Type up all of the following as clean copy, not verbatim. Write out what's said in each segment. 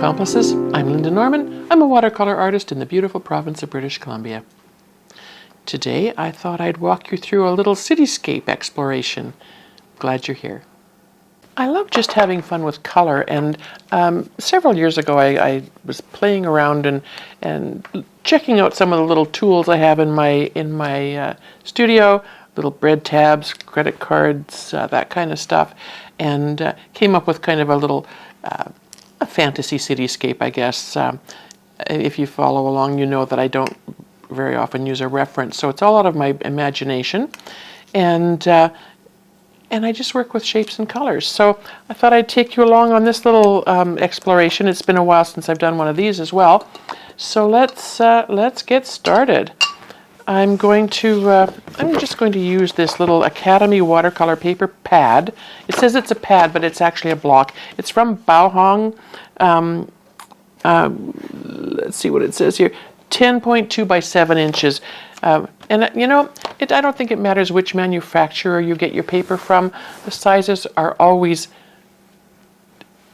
Accomplices. I'm Linda Norman. I'm a watercolor artist in the beautiful province of British Columbia. Today I thought I'd walk you through a little cityscape exploration. Glad you're here. I love just having fun with color, and several years ago I was playing around and checking out some of the little tools I have in my studio, little bread tabs, credit cards, that kind of stuff, and came up with kind of a little a fantasy cityscape, I guess. If you follow along, you know that I don't very often use a reference, so it's all out of my imagination, and I just work with shapes and colors. So I thought I'd take you along on this little exploration. It's been a while since I've done one of these as well. So let's get started. I'm just going to use this little Academy watercolor paper pad. It says it's a pad, but it's actually a block. It's from Baohong. Let's see what it says here. 10.2 by 7 inches. And you know, I don't think it matters which manufacturer you get your paper from. The sizes are always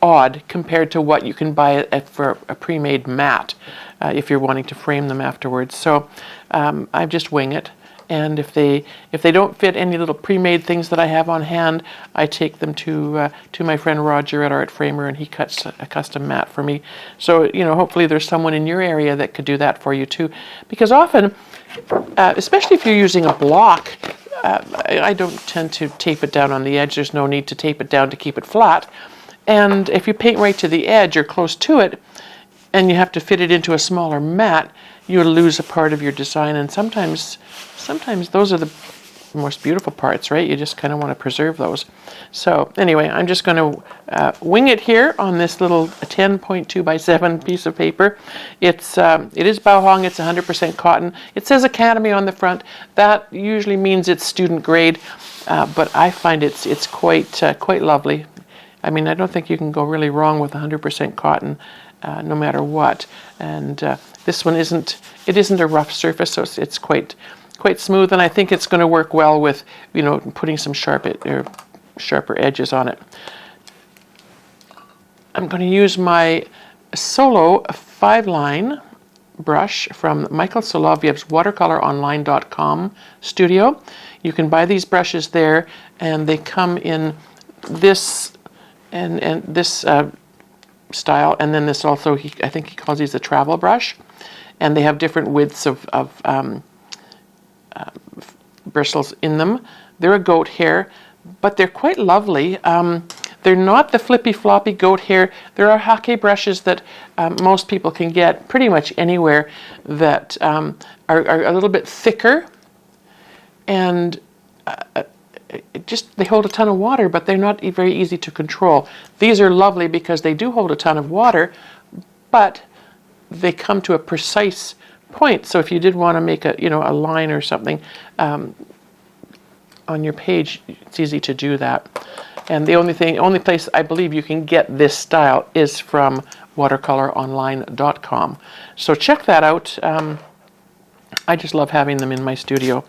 odd compared to what you can buy for a pre-made mat if you're wanting to frame them afterwards. So I just wing it, and if they don't fit any little pre-made things that I have on hand, I take them to my friend Roger at Art Framer, and he cuts a custom mat for me. So you know, hopefully there's someone in your area that could do that for you too, because often, especially if you're using a block, I don't tend to tape it down on the edge. There's no need to tape it down to keep it flat. And if you paint right to the edge or close to it, and you have to fit it into a smaller mat, you'll lose a part of your design. And sometimes those are the most beautiful parts, right? You just kind of want to preserve those. So anyway, I'm just going to wing it here on this little 10.2 by 7 piece of paper. It is Baohong. It's 100% cotton. It says Academy on the front. That usually means it's student grade, but I find it's quite lovely. I mean, I don't think you can go really wrong with 100% cotton, no matter what. And this one isn't a rough surface, so it's quite smooth, and I think it's going to work well with, you know, putting some sharper edges on it. I'm going to use my Solo 5-line brush from Michael Solovyev's watercoloronline.com studio. You can buy these brushes there, and they come in this and this style, and then this also, I think he calls these a travel brush, and they have different widths of bristles in them. They're a goat hair, but they're quite lovely. They're not the flippy floppy goat hair. There are hake brushes that most people can get pretty much anywhere that are a little bit thicker, and they hold a ton of water, but they're not very easy to control. These are lovely because they do hold a ton of water, but they come to a precise point. So if you did want to make a line or something on your page, it's easy to do that. And the only place I believe you can get this style is from watercoloronline.com. So check that out. I just love having them in my studio.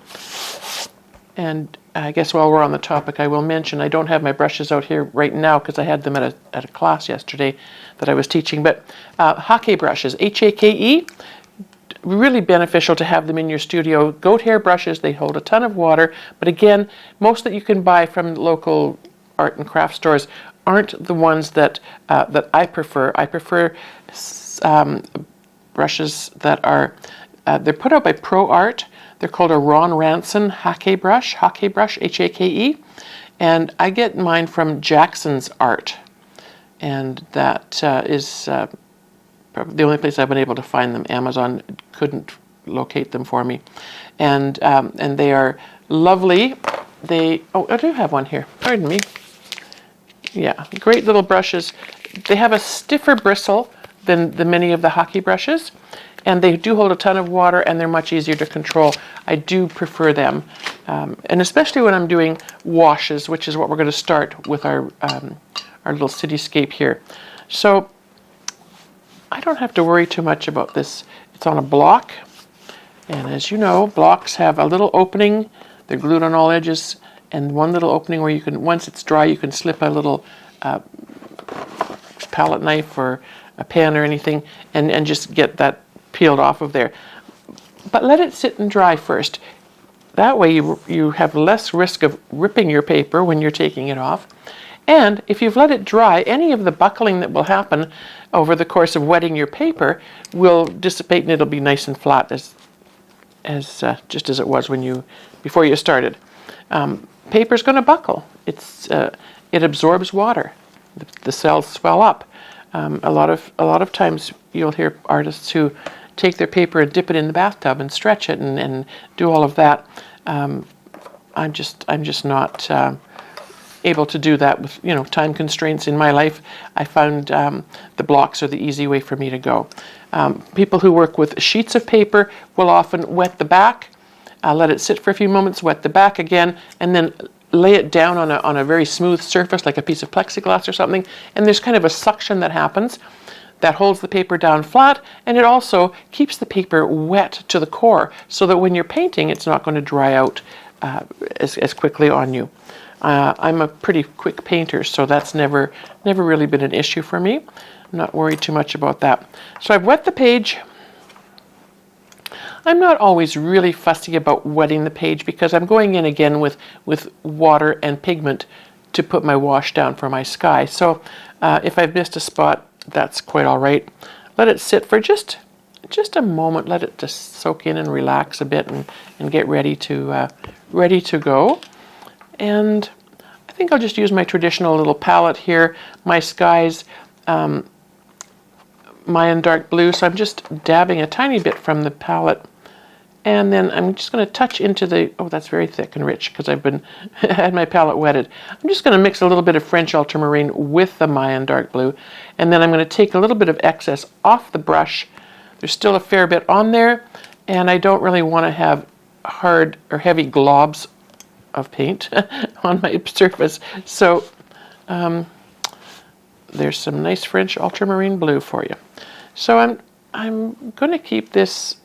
And I guess while we're on the topic, I will mention I don't have my brushes out here right now because I had them at a class yesterday that I was teaching. But hake brushes, Hake, really beneficial to have them in your studio. Goat hair brushes, they hold a ton of water, but again, most that you can buy from local art and craft stores aren't the ones that I prefer. I prefer brushes that are they're put out by Pro Art. They're called a Ron Ranson hake brush, Hake, and I get mine from Jackson's Art, and that is probably the only place I've been able to find them. Amazon couldn't locate them for me, and they are lovely. I do have one here. Pardon me. Yeah, great little brushes. They have a stiffer bristle than many of the hake brushes, and they do hold a ton of water, and they're much easier to control. I do prefer them, and especially when I'm doing washes, which is what we're going to start with our little cityscape here. So I don't have to worry too much about this. It's on a block, and as you know, blocks have a little opening. They're glued on all edges, and one little opening where you can, once it's dry, you can slip a little palette knife or a pen or anything, and just get that peeled off of there. But let it sit and dry first. That way you have less risk of ripping your paper when you're taking it off. And if you've let it dry, any of the buckling that will happen over the course of wetting your paper will dissipate, and it'll be nice and flat just as it was before you started. Paper's going to buckle. It absorbs water. The cells swell up. A lot of times you'll hear artists who take their paper and dip it in the bathtub and stretch it and do all of that. I'm just not able to do that with time constraints in my life. I found the blocks are the easy way for me to go. People who work with sheets of paper will often wet the back, let it sit for a few moments, wet the back again, and then lay it down on a very smooth surface like a piece of plexiglass or something, and there's kind of a suction that happens that holds the paper down flat, and it also keeps the paper wet to the core so that when you're painting it's not going to dry out as quickly on you. I'm a pretty quick painter, so that's never really been an issue for me. I'm not worried too much about that. So I've wet the page. I'm not always really fussy about wetting the page because I'm going in again with water and pigment to put my wash down for my sky. So if I've missed a spot, that's quite all right. Let it sit for just a moment. Let it just soak in and relax a bit and get ready to go. And I think I'll just use my traditional little palette here. My skies, Mayan dark blue. So I'm just dabbing a tiny bit from the palette. And then I'm just going to touch into that's very thick and rich because I've had my palette wetted. I'm just going to mix a little bit of French ultramarine with the Mayan dark blue. And then I'm going to take a little bit of excess off the brush. There's still a fair bit on there, and I don't really want to have hard or heavy globs of paint on my surface. So there's some nice French ultramarine blue for you. So I'm going to keep this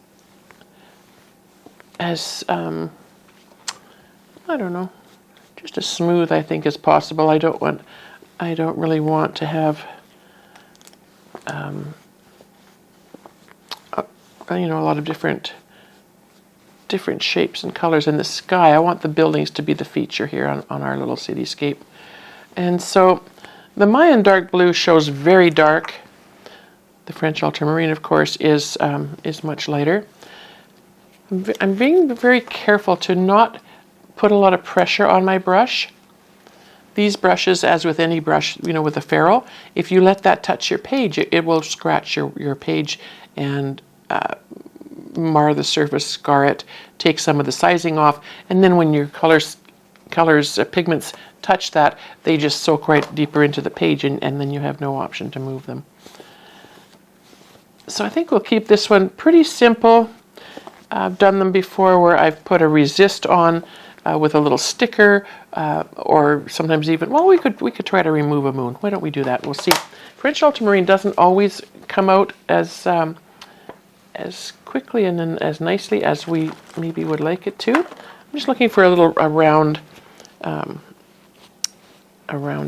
as I don't know, just as smooth I think as possible. I don't really want to have a lot of different shapes and colors in the sky. I want the buildings to be the feature here on our little cityscape. And so the Mayan dark blue shows very dark. The French ultramarine, of course, is much lighter. I'm being very careful to not put a lot of pressure on my brush. These brushes, as with any brush, with a ferrule, if you let that touch your page, it will scratch your page and mar the surface, scar it, take some of the sizing off, and then when your pigments touch that, they just soak right deeper into the page, and then you have no option to move them. So I think we'll keep this one pretty simple. I've done them before where I've put a resist on with a little sticker, or sometimes even, we could try to remove a moon. Why don't we do that? We'll see. French ultramarine doesn't always come out as quickly and then as nicely as we maybe would like it to. I'm just looking for a round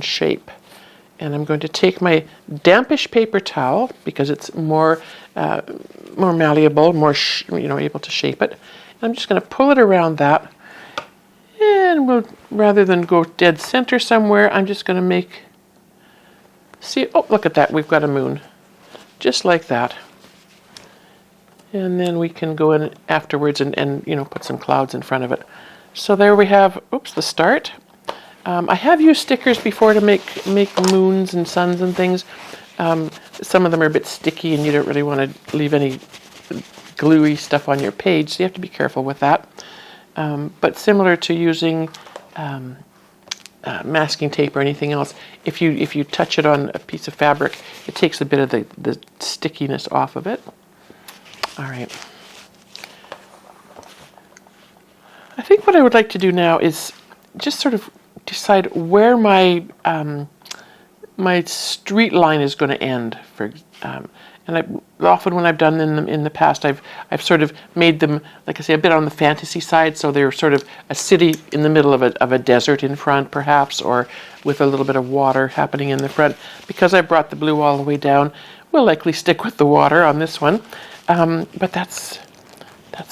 shape. And I'm going to take my dampish paper towel because it's more malleable, more able to shape it. And I'm just going to pull it around that, and rather than go dead center somewhere, I'm just going to look at that, we've got a moon, just like that. And then we can go in afterwards and put some clouds in front of it. So there we have, the start. I have used stickers before to make moons and suns and things. Some of them are a bit sticky and you don't really want to leave any gluey stuff on your page, so you have to be careful with that. But similar to using masking tape or anything else, if you touch it on a piece of fabric, it takes a bit of the stickiness off of it. All right. I think what I would like to do now is just sort of decide where my my street line is going to end. And often when I've done them in the past, I've sort of made them, like I say, a bit on the fantasy side. So they're sort of a city in the middle of a desert in front, perhaps, or with a little bit of water happening in the front. Because I brought the blue all the way down, we'll likely stick with the water on this one. But that's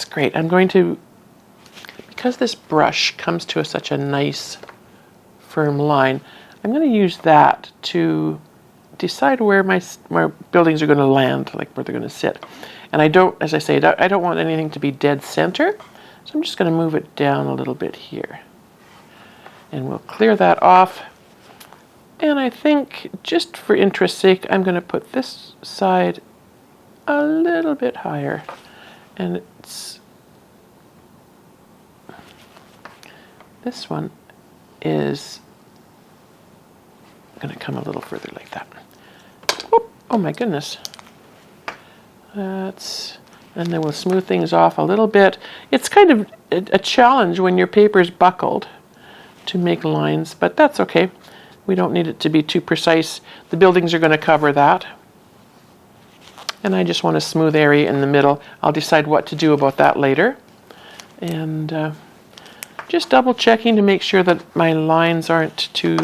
great. I'm going to, because this brush comes to such a nice firm line, I'm going to use that to decide where my buildings are going to land, like where they're going to sit. And I don't, as I say, I don't want anything to be dead center, so I'm just going to move it down a little bit here. And we'll clear that off. And I think, just for interest's sake, I'm going to put this side a little bit higher. And this one is going to come a little further like that. Whoop, oh my goodness. And then we'll smooth things off a little bit. It's kind of a challenge when your paper's buckled to make lines, but that's okay. We don't need it to be too precise. The buildings are going to cover that. And I just want a smooth area in the middle. I'll decide what to do about that later. And just double checking to make sure that my lines aren't too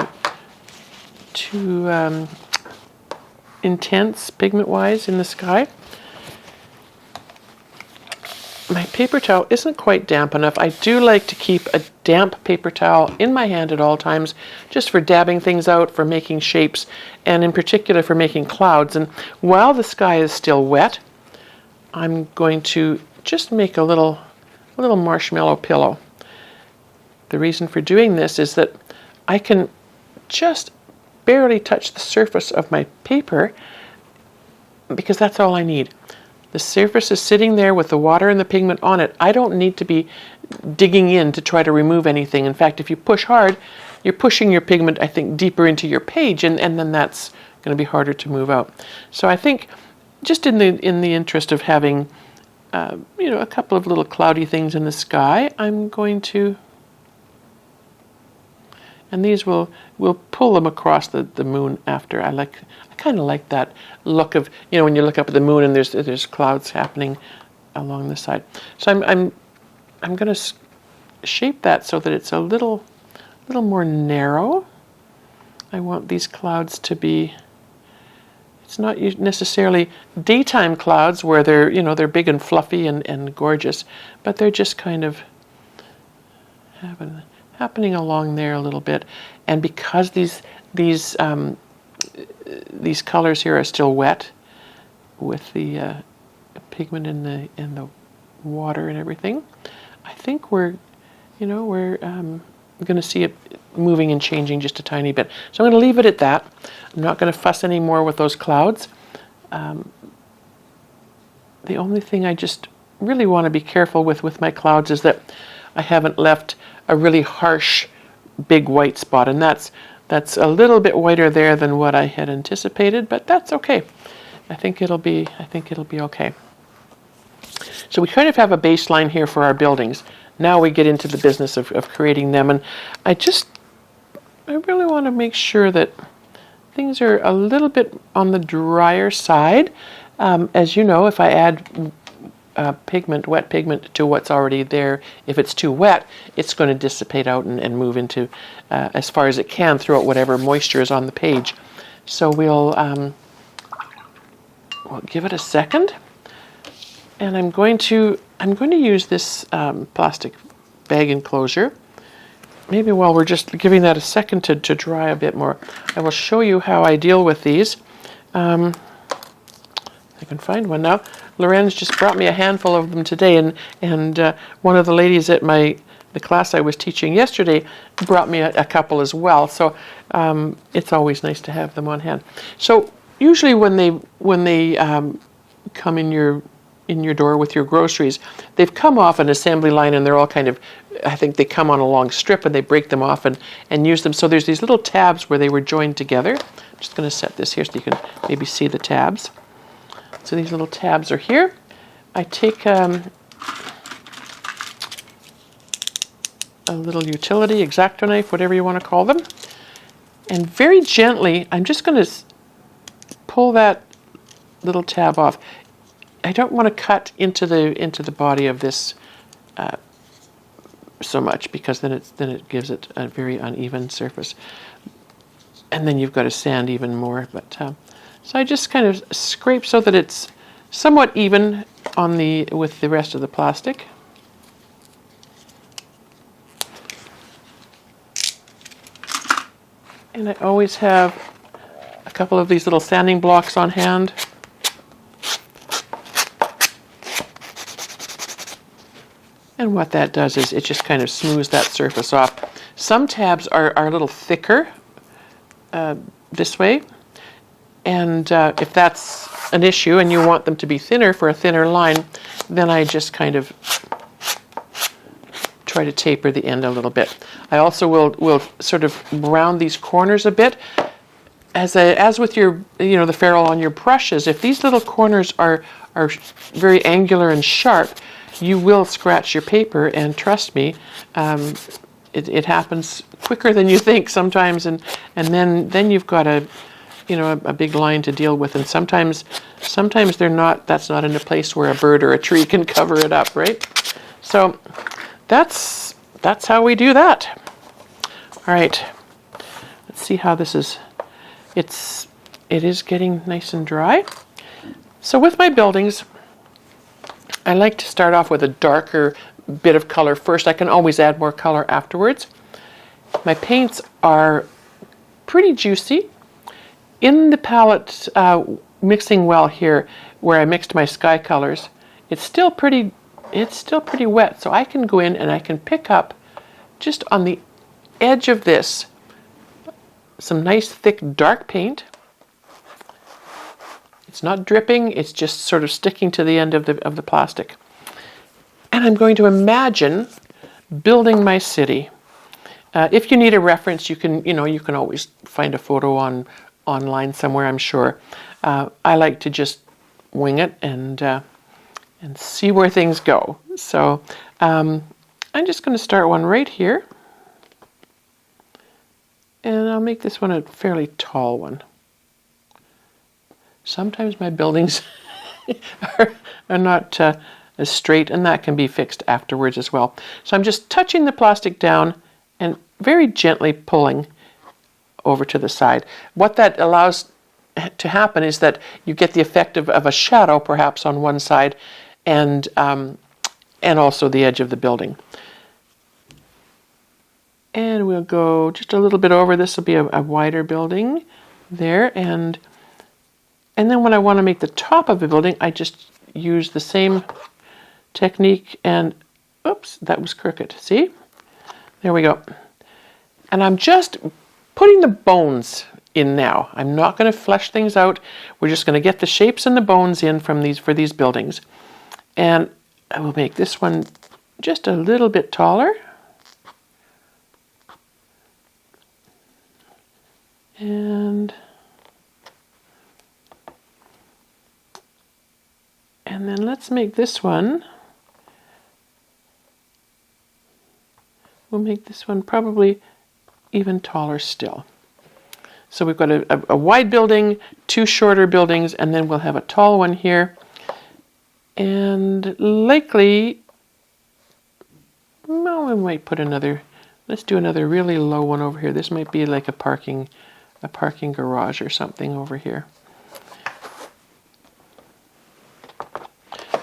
intense pigment-wise in the sky. My paper towel isn't quite damp enough. I do like to keep a damp paper towel in my hand at all times, just for dabbing things out, for making shapes, and in particular for making clouds. And while the sky is still wet, I'm going to just make a little marshmallow pillow. The reason for doing this is that I can just barely touch the surface of my paper, because that's all I need. The surface is sitting there with the water and the pigment on it. I don't need to be digging in to try to remove anything. In fact, if you push hard, you're pushing your pigment, I think, deeper into your page, and then that's going to be harder to move out. So I think, just in the interest of having a couple of little cloudy things in the sky, I'm going to, and these we'll pull them across the moon after. I kind of like that look of, when you look up at the moon and there's clouds happening along the side. So I'm going to shape that so that it's a little more narrow. I want these clouds to be, it's not necessarily daytime clouds where they're big and fluffy and gorgeous, but they're just kind of happening along there a little bit. And because these colors here are still wet with the pigment in the water and everything, I think we're going to see it moving and changing just a tiny bit. So I'm going to leave it at that. I'm not going to fuss anymore with those clouds. The only thing I just really want to be careful with my clouds is that I haven't left a really harsh big white spot, and that's a little bit whiter there than what I had anticipated, but that's okay. I think it'll be okay. So we kind of have a baseline here for our buildings. Now we get into the business of creating them, and I really want to make sure that things are a little bit on the drier side. As you know, if I add wet pigment to what's already there, if it's too wet, it's going to dissipate out and move into as far as it can throughout whatever moisture is on the page. So we'll give it a second, and I'm going to use this plastic bag enclosure. Maybe while we're just giving that a second to dry a bit more, I will show you how I deal with these. I can find one now. Lorenz just brought me a handful of them today, and one of the ladies at the class I was teaching yesterday brought me a couple as well. So it's always nice to have them on hand. So usually when they come in your door with your groceries, they've come off an assembly line, and they're all kind of, I think they come on a long strip, and they break them off and use them. So there's these little tabs where they were joined together. I'm just going to set this here so you can maybe see the tabs. So these little tabs are here. I take a little utility, X-Acto knife, whatever you want to call them, and very gently, I'm just going to pull that little tab off. I don't want to cut into the body of this so much, because then it gives it a very uneven surface, and then you've got to sand even more. But So I just kind of scrape so that it's somewhat even on with the rest of the plastic. And I always have a couple of these little sanding blocks on hand. And what that does is it just kind of smooths that surface off. Some tabs are a little thicker this way. And if that's an issue and you want them to be thinner for a thinner line, then I just kind of try to taper the end a little bit. I also will sort of round these corners a bit. As with your, the ferrule on your brushes, if these little corners are very angular and sharp, you will scratch your paper, and trust me, it happens quicker than you think sometimes, and then you've got a big line to deal with, and sometimes that's not in a place where a bird or a tree can cover it up, right? So that's how we do that. All right, let's see how this is. It is getting nice and dry. So with my buildings, I like to start off with a darker bit of color first. I can always add more color afterwards. My paints are pretty juicy. In the palette, mixing well here, where I mixed my sky colors, it's still pretty wet. So I can go in and I can pick up just on the edge of this some nice thick dark paint. It's not dripping, it's just sort of sticking to the end of the plastic. And I'm going to imagine building my city. If you need a reference, you can always find a photo online somewhere, I'm sure. I like to just wing it and see where things go. So I'm just going to start one right here. And I'll make this one a fairly tall one. Sometimes my buildings are not as straight, and that can be fixed afterwards as well. So I'm just touching the plastic down and very gently pulling over to the side. What that allows to happen is that you get the effect of a shadow perhaps on one side, and also the edge of the building. And we'll go just a little bit over. This will be a wider building there, and then when I want to make the top of the building, I just use the same technique, and oops, that was crooked. See? There we go. And I'm just putting the bones in now. I'm not going to flesh things out. We're just going to get the shapes and the bones in for these buildings. And I will make this one just a little bit taller. And then let's make this one, we'll make this one probably even taller still. So we've got a wide building, two shorter buildings, and then we'll have a tall one here. And likely, well, we might put let's do another really low one over here. This might be like a parking garage or something over here.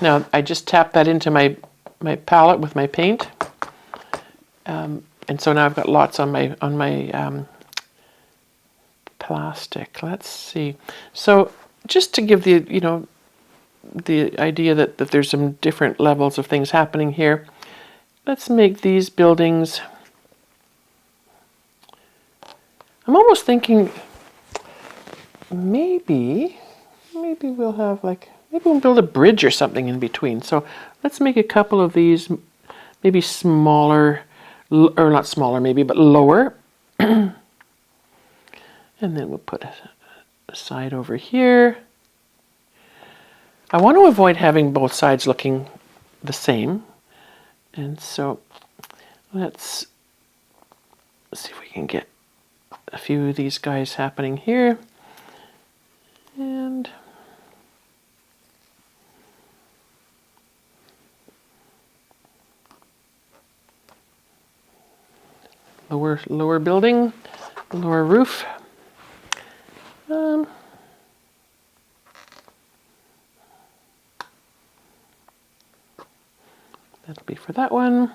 Now I just tap that into my palette with my paint, and so now I've got lots on my plastic. Let's see. So just to give the idea that there's some different levels of things happening here, let's make these buildings. I'm almost thinking maybe we'll have maybe we'll build a bridge or something in between. So let's make a couple of these, maybe smaller, or not smaller maybe, but lower. And then we'll put a side over here. I want to avoid having both sides looking the same. And so let's see if we can get a few of these guys happening here. And lower building, lower roof. That'll be for that one.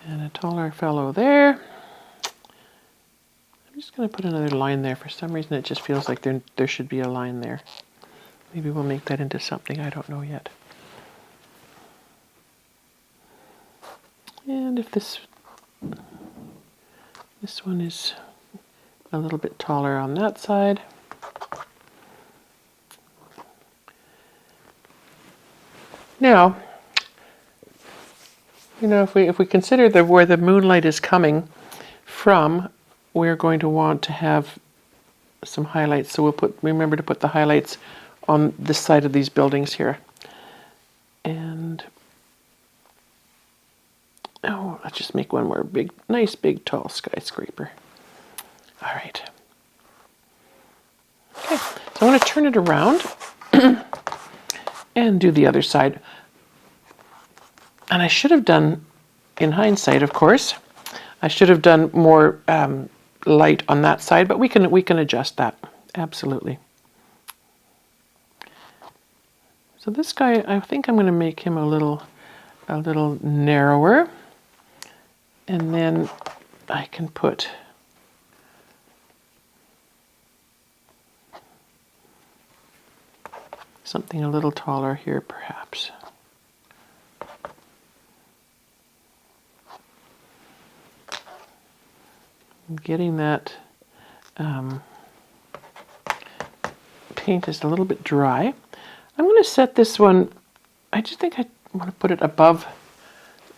And a taller fellow there. I'm just going to put another line there. For some reason it just feels like there should be a line there. Maybe we'll make that into something, I don't know yet. And if this one is a little bit taller on that side. Now, you know, if we consider where the moonlight is coming from, we're going to want to have some highlights. So remember to put the highlights on this side of these buildings here. And let's just make one more nice big tall skyscraper. All right. Okay, so I'm going to turn it around and do the other side. And I should have done, in hindsight, of course, I should have done more light on that side, but we can adjust that, absolutely. So this guy, I think I'm going to make him a little narrower, and then I can put something a little taller here, perhaps. Getting that paint is a little bit dry. I'm going to set this one, I just think I want to put it above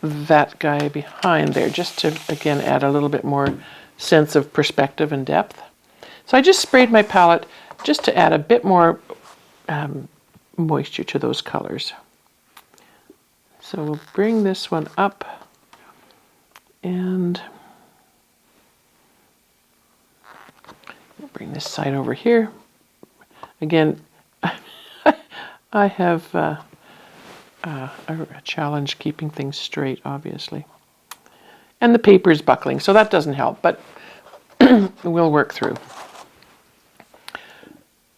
that guy behind there, just to, again, add a little bit more sense of perspective and depth. So I just sprayed my palette just to add a bit more moisture to those colors. So we'll bring this one up and bring this side over here. Again, I have a challenge keeping things straight, obviously. And the paper is buckling, so that doesn't help, but we'll work through.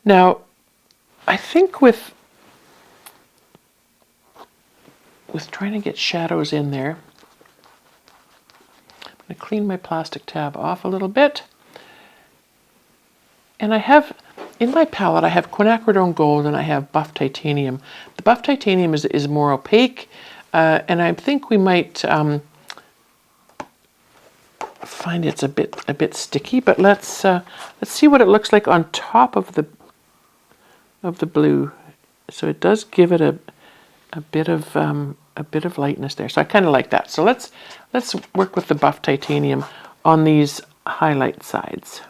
Now, I think with trying to get shadows in there, I'm going to clean my plastic tab off a little bit. And I have, in my palette, I have quinacridone gold and I have buff titanium. The buff titanium is more opaque, and I think we might find it's a bit sticky. But let's see what it looks like on top of the blue. So it does give it a bit of lightness there. So I kind of like that. So let's work with the buff titanium on these highlight sides.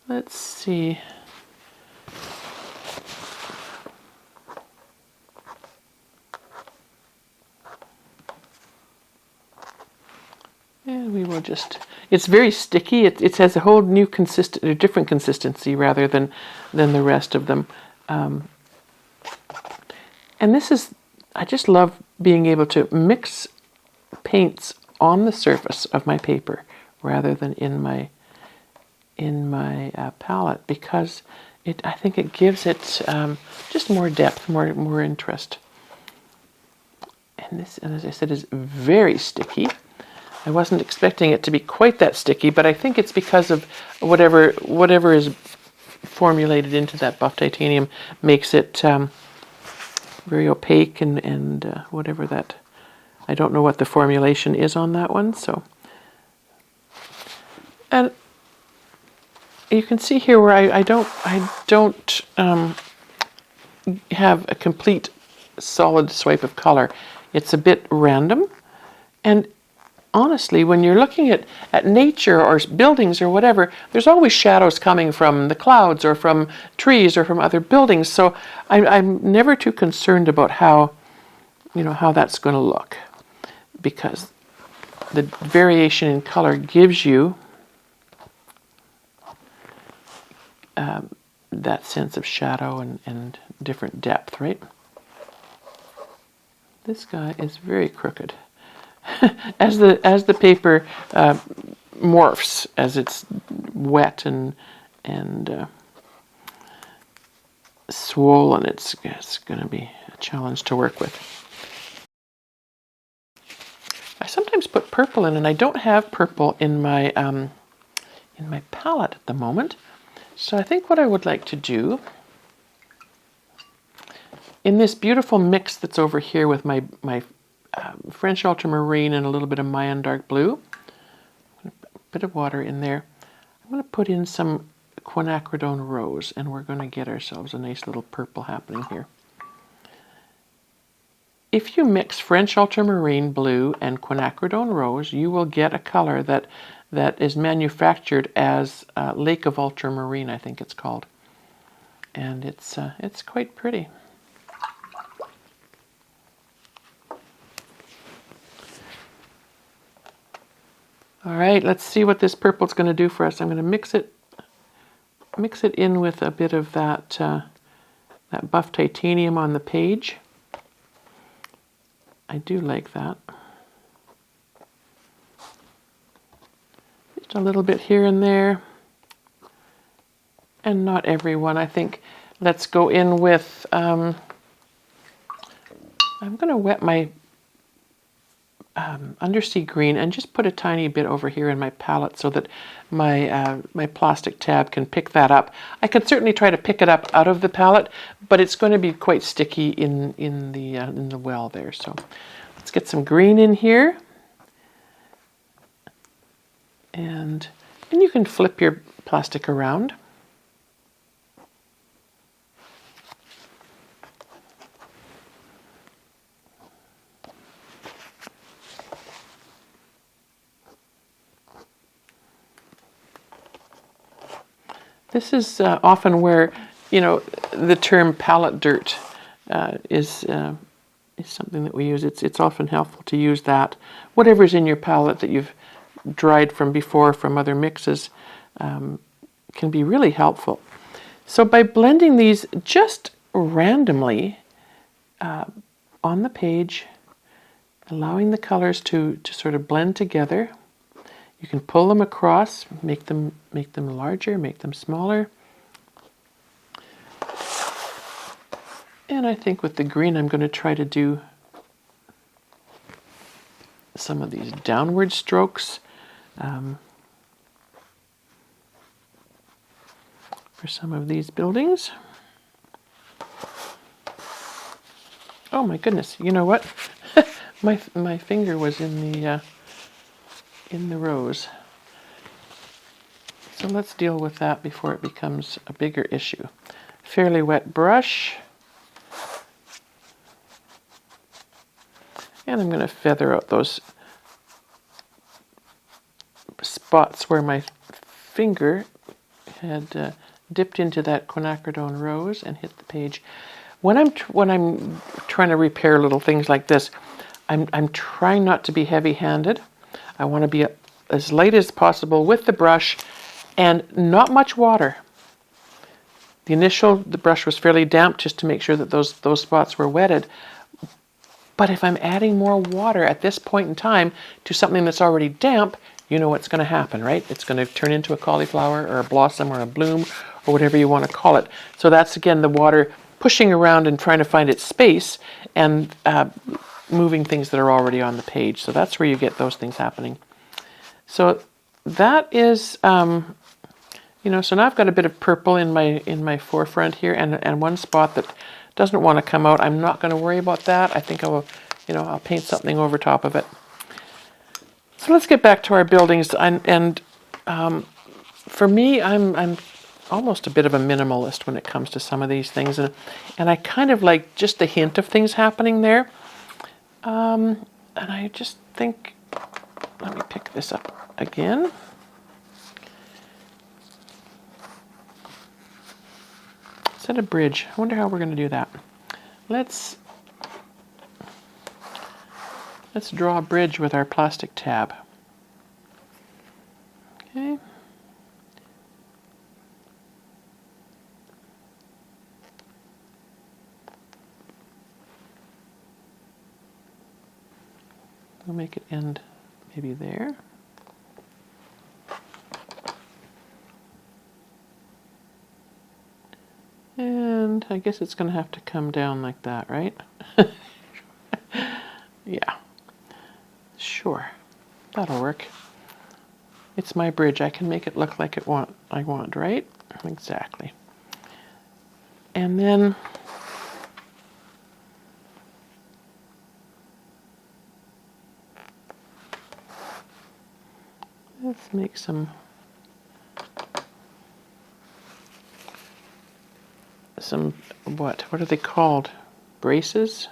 Let's see. And we will just, it's very sticky. It has a whole new different consistency rather than the rest of them. And this is, I just love being able to mix paints on the surface of my paper rather than in my palette, because I think it gives it just more depth, more interest. And this, as I said, is very sticky. I wasn't expecting it to be quite that sticky, but I think it's because of whatever is formulated into that buff titanium makes it very opaque and whatever that. I don't know what the formulation is on that one, so. And you can see here where I don't have a complete solid swipe of color. It's a bit random, and honestly, when you're looking at nature or buildings or whatever, there's always shadows coming from the clouds or from trees or from other buildings. So I'm never too concerned about how that's going to look, because the variation in color gives you that sense of shadow and different depth, right? This guy is very crooked. As the paper morphs, as it's wet and swollen. It's going to be a challenge to work with. I sometimes put purple in, and I don't have purple in my palette at the moment. So I think what I would like to do, in this beautiful mix that's over here with my French ultramarine and a little bit of Mayan dark blue, a bit of water in there, I'm going to put in some quinacridone rose, and we're going to get ourselves a nice little purple happening here. If you mix French ultramarine blue and quinacridone rose, you will get a color that is manufactured as Lake of Ultramarine, I think it's called. And it's quite pretty. All right, let's see what this purple's going to do for us. I'm going to mix it in with a bit of that buff titanium on the page. I do like that. Just a little bit here and there. And not everyone. I think let's go in with, I'm going to wet my undersea green and just put a tiny bit over here in my palette so that my plastic tab can pick that up. I could certainly try to pick it up out of the palette, but it's going to be quite sticky in the well there. So let's get some green in here, and you can flip your plastic around. This is often where, the term palette dirt is something that we use. It's often helpful to use that. Whatever's in your palette that you've dried from before from other mixes can be really helpful. So by blending these just randomly on the page, allowing the colors to sort of blend together, you can pull them across, make them larger, make them smaller. And I think with the green, I'm going to try to do some of these downward strokes for some of these buildings. Oh my goodness! You know what? my finger was in the rose. So let's deal with that before it becomes a bigger issue. Fairly wet brush. And I'm going to feather out those spots where my finger had dipped into that quinacridone rose and hit the page. When I'm trying to repair little things like this, I'm trying not to be heavy-handed. I want to be as light as possible with the brush and not much water. The brush was fairly damp just to make sure that those spots were wetted. But if I'm adding more water at this point in time to something that's already damp, you know what's going to happen, right? It's going to turn into a cauliflower or a blossom or a bloom or whatever you want to call it. So that's, again, the water pushing around and trying to find its space and moving things that are already on the page. So that's where you get those things happening. So that is, so now I've got a bit of purple in my forefront here and one spot that doesn't want to come out. I'm not going to worry about that. I think I'll paint something over top of it. So let's get back to our buildings. And for me, I'm almost a bit of a minimalist when it comes to some of these things, and I kind of like just a hint of things happening there. And I just think, let me pick this up again. Set a bridge. I wonder how we're going to do that. Let's draw a bridge with our plastic tab. Okay. We'll make it end maybe there. And I guess it's going to have to come down like that, right? Yeah, sure, that'll work. It's my bridge. I can make it look like I want, right? Exactly. And then let's make some what are they called? Braces?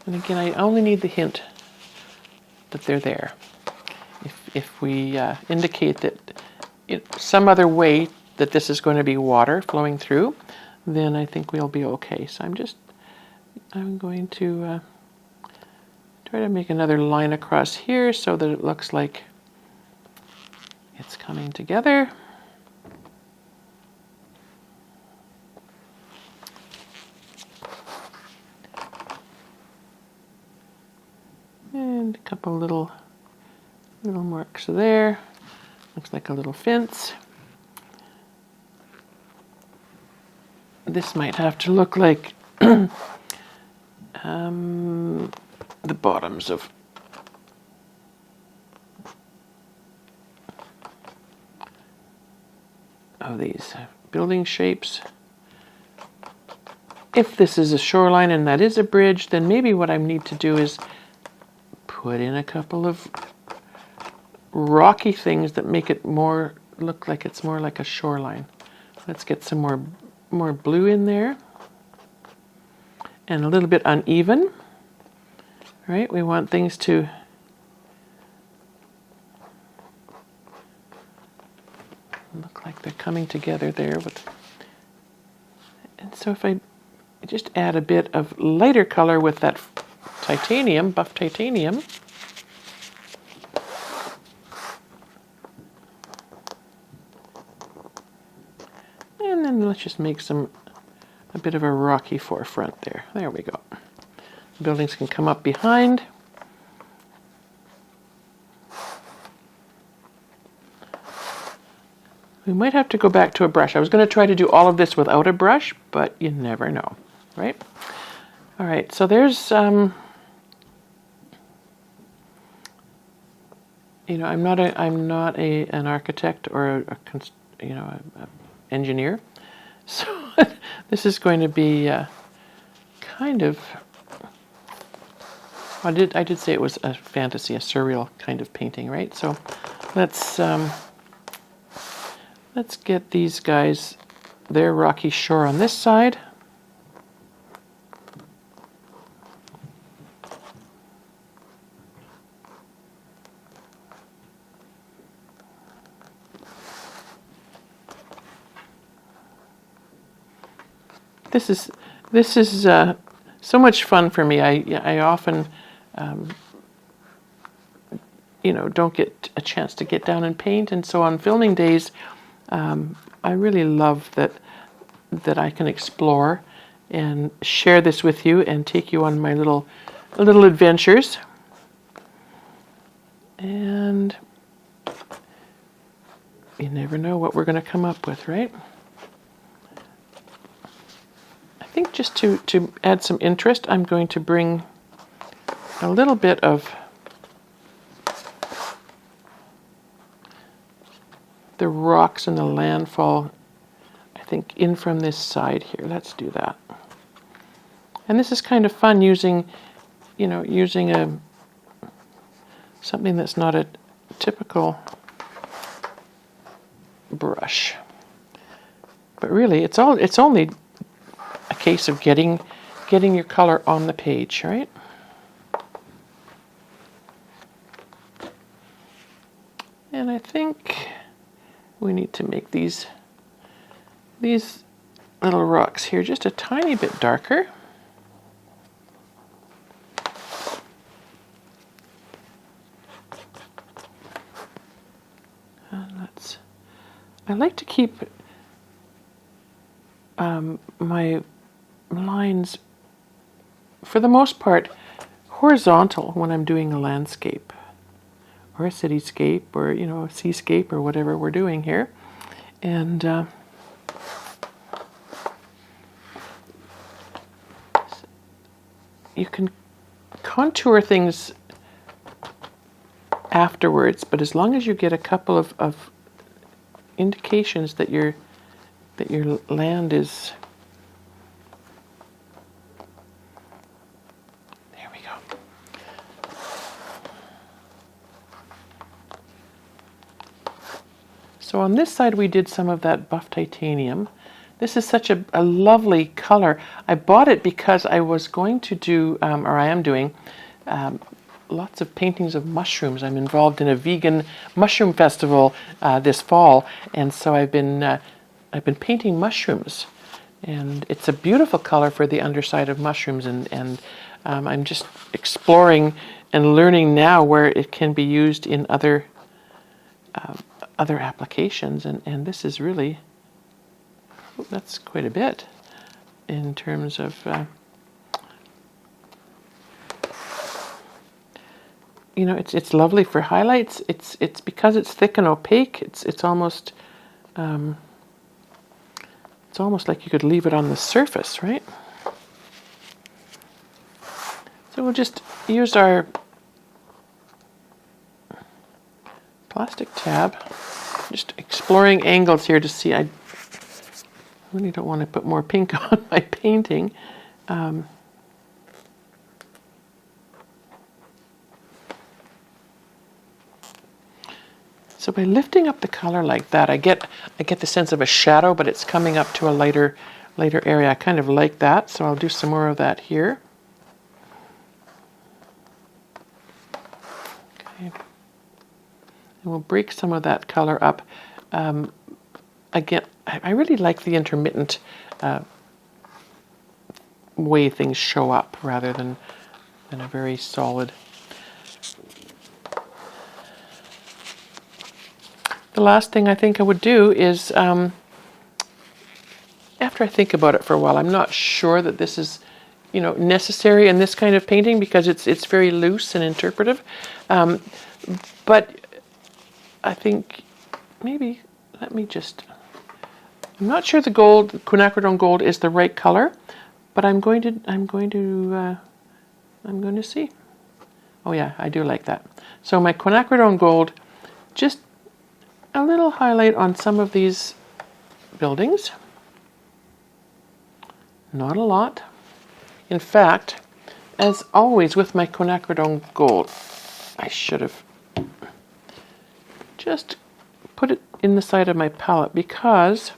And again, I only need the hint that they're there. If we indicate that some other way that this is going to be water flowing through, then I think we'll be okay. So I'm going to try to make another line across here so that it looks like it's coming together. And a couple little marks there. Looks like a little fence. This might have to look like the bottoms of these building shapes. If this is a shoreline and that is a bridge, then maybe what I need to do is put in a couple of rocky things that make it look like it's more like a shoreline. Let's get some more blue in there. And a little bit uneven. Right? We want things to look like they're coming together there. And so if I just add a bit of lighter color with that titanium, buff titanium, and then let's just make a bit of a rocky forefront there. There we go. The buildings can come up behind. We might have to go back to a brush. I was going to try to do all of this without a brush, but you never know, right? All right, so there's, I'm not an architect or a engineer, so this is going to be kind of. I did say it was a fantasy, a surreal kind of painting, right? So let's get these guys, their rocky shore on this side. This is so much fun for me. I often don't get a chance to get down and paint, and so on filming days, I really love that I can explore and share this with you and take you on my little adventures. And you never know what we're going to come up with, right? I think just to add some interest, I'm going to bring a little bit of the rocks and the landfall, I think, in from this side here. Let's do that. And this is kind of fun using something that's not a typical brush. But really, it's only a case of getting your color on the page, right? And I think we need to make these little rocks here just a tiny bit darker. And I like to keep my lines, for the most part, horizontal when I'm doing a landscape or a cityscape, or a seascape, or whatever we're doing here. And you can contour things afterwards, but as long as you get a couple of indications that your land is, there we go. So on this side we did some of that buff titanium. This is such a lovely color. I bought it because I was going to do, or I am doing, lots of paintings of mushrooms. I'm involved in a vegan mushroom festival this fall, and so I've been painting mushrooms, and it's a beautiful color for the underside of mushrooms, and I'm just exploring and learning now where it can be used in other applications, and this is really, that's quite a bit in terms of it's lovely for highlights. It's because it's thick and opaque. It's almost like you could leave it on the surface, right? So we'll just use our plastic tab, just exploring angles here to see. I really don't want to put more pink on my painting. So by lifting up the color like that, I get the sense of a shadow, but it's coming up to a lighter area. I kind of like that, so I'll do some more of that here. Okay. And we'll break some of that color up. Again, I really like the intermittent way things show up rather than a very solid. The last thing I think I would do is, after I think about it for a while, I'm not sure that this is, necessary in this kind of painting because it's very loose and interpretive. But I think maybe let me just. I'm not sure the gold, quinacridone gold, is the right color, but I'm going to see. Oh yeah, I do like that. So my quinacridone gold, just a little highlight on some of these buildings. Not a lot. In fact, as always with my quinacridone gold, I should have just put it in the side of my palette because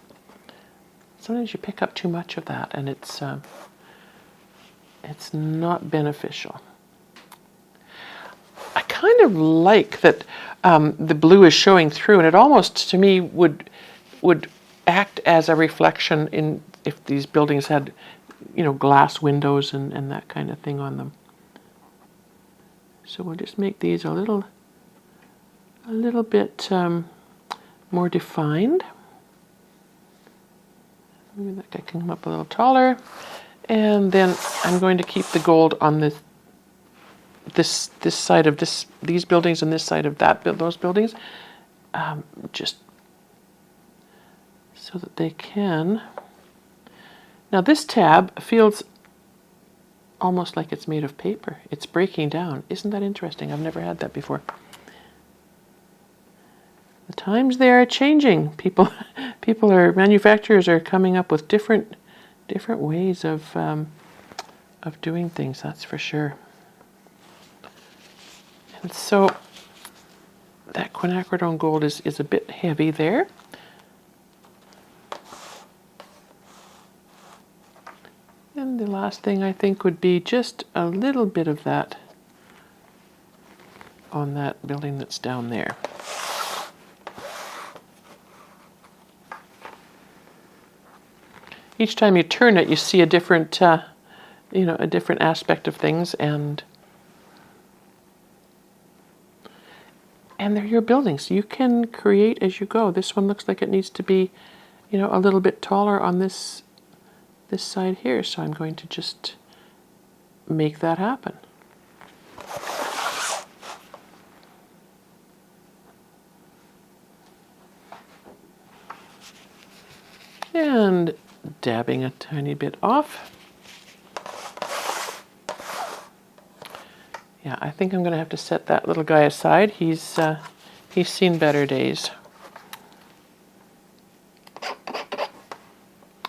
sometimes you pick up too much of that and it's not beneficial. I kind of like that the blue is showing through, and it almost, to me, would act as a reflection in if these buildings had, glass windows and that kind of thing on them. So we'll just make these a little bit more defined. Maybe that guy can come up a little taller, and then I'm going to keep the gold on this side of these buildings and this side of those buildings, just so that they can. Now this tab feels almost like it's made of paper. It's breaking down. Isn't that interesting? I've never had that before. The times they are changing. Manufacturers are coming up with different ways of doing things. That's for sure. And so that quinacridone gold is a bit heavy there. And the last thing I think would be just a little bit of that on that building that's down there. Each time you turn it, you see a different, a different aspect of things, and they're your buildings. You can create as you go. This one looks like it needs to be, a little bit taller on this side here, so I'm going to just make that happen. And dabbing a tiny bit off. Yeah, I think I'm going to have to set that little guy aside. He's seen better days.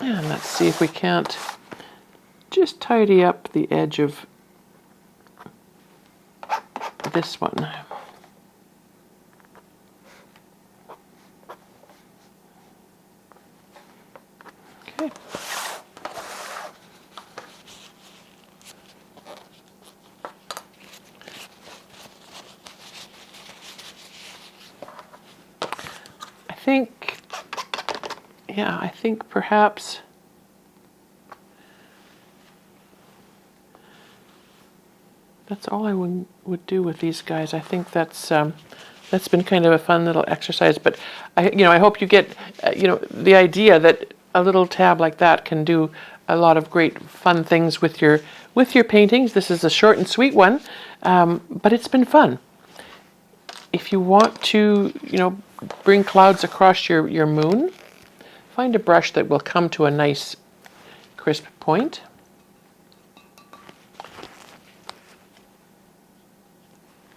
And let's see if we can't just tidy up the edge of this one. Okay. I think perhaps that's all I would do with these guys. I think that's been kind of a fun little exercise. But I hope you get the idea that a little tab like that can do a lot of great fun things with your paintings. This is a short and sweet one, but it's been fun. If you want to bring clouds across your moon, find a brush that will come to a nice crisp point.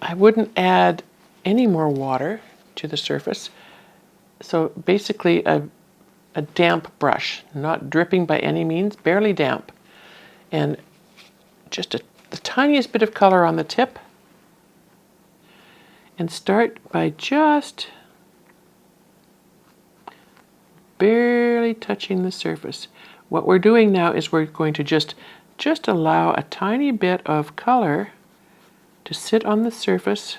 I wouldn't add any more water to the surface. So basically a damp brush, not dripping by any means, barely damp. And just the tiniest bit of color on the tip. And start by just barely touching the surface. What we're doing now is we're going to just allow a tiny bit of color to sit on the surface.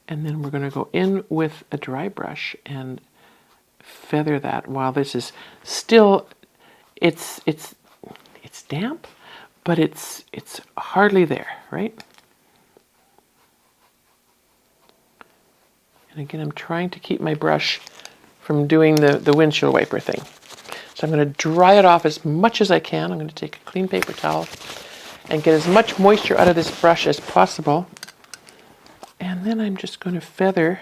And then we're going to go in with a dry brush and feather that while this is still, it's damp, but it's hardly there, right? And again, I'm trying to keep my brush from doing the windshield wiper thing. So I'm going to dry it off as much as I can. I'm going to take a clean paper towel and get as much moisture out of this brush as possible. And then I'm just going to feather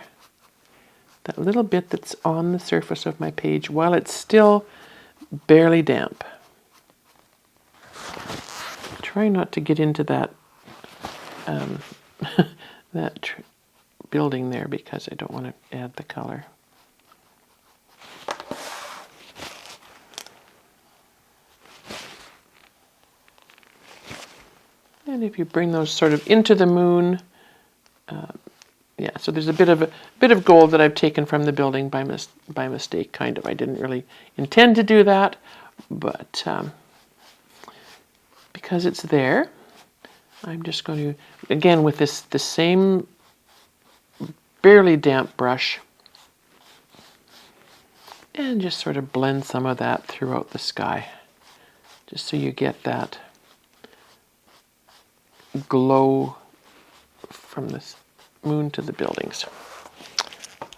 that little bit that's on the surface of my page while it's still barely damp. Try not to get into that building there because I don't want to add the color. And if you bring those sort of into the moon, so there's a bit of gold that I've taken from the building by mistake, kind of. I didn't really intend to do that, but because it's there, I'm just going to, again, with the same barely damp brush, and just sort of blend some of that throughout the sky, just so you get that glow from the moon to the buildings.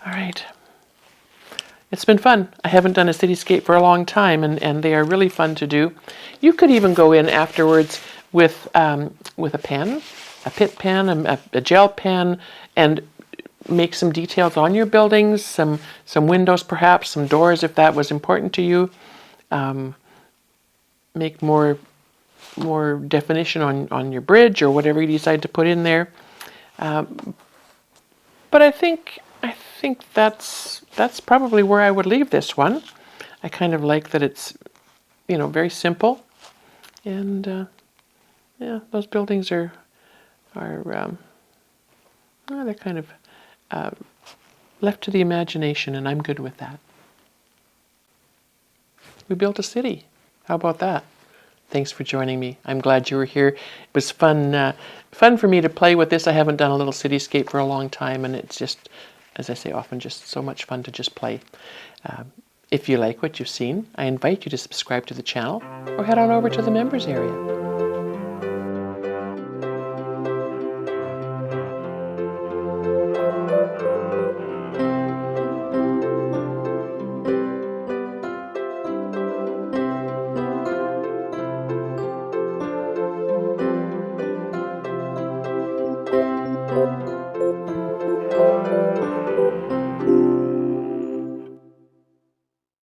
All right. It's been fun. I haven't done a cityscape for a long time, and they are really fun to do. You could even go in afterwards with a pen, a Pitt pen, a gel pen, and make some details on your buildings, some windows perhaps, some doors if that was important to you. Make more definition on your bridge or whatever you decide to put in there. But I think that's probably where I would leave this one. I kind of like that it's very simple, and those buildings are they're kind of left to the imagination, and I'm good with that. We built a city. How about that? Thanks for joining me. I'm glad you were here. It was fun for me to play with this. I haven't done a little cityscape for a long time, and it's just, as I say often, just so much fun to just play. If you like what you've seen, I invite you to subscribe to the channel or head on over to the members area.